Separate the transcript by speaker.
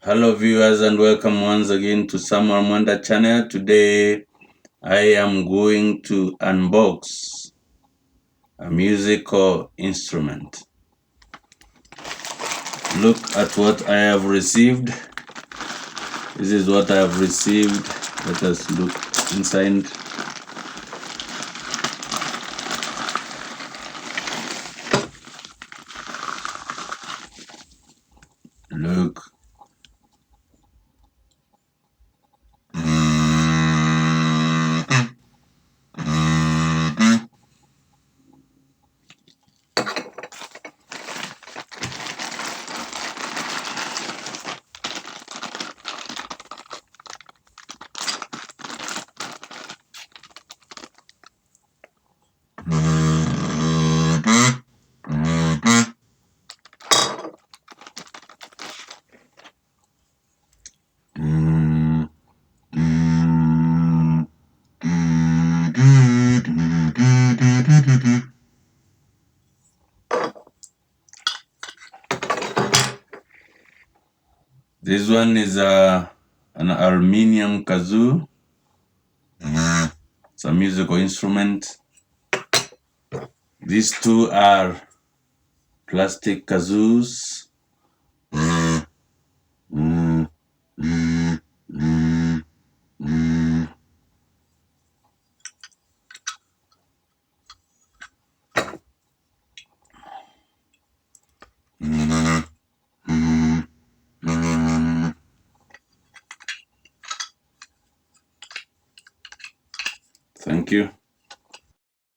Speaker 1: Hello viewers and welcome once again to Samuel Mwanda channel. Today I am going to unbox a musical instrument. Look at what I have received. This is what I have received. Let us look inside. Look. This one is an aluminium kazoo. It's a musical instrument. These two are plastic kazoos. Thank you.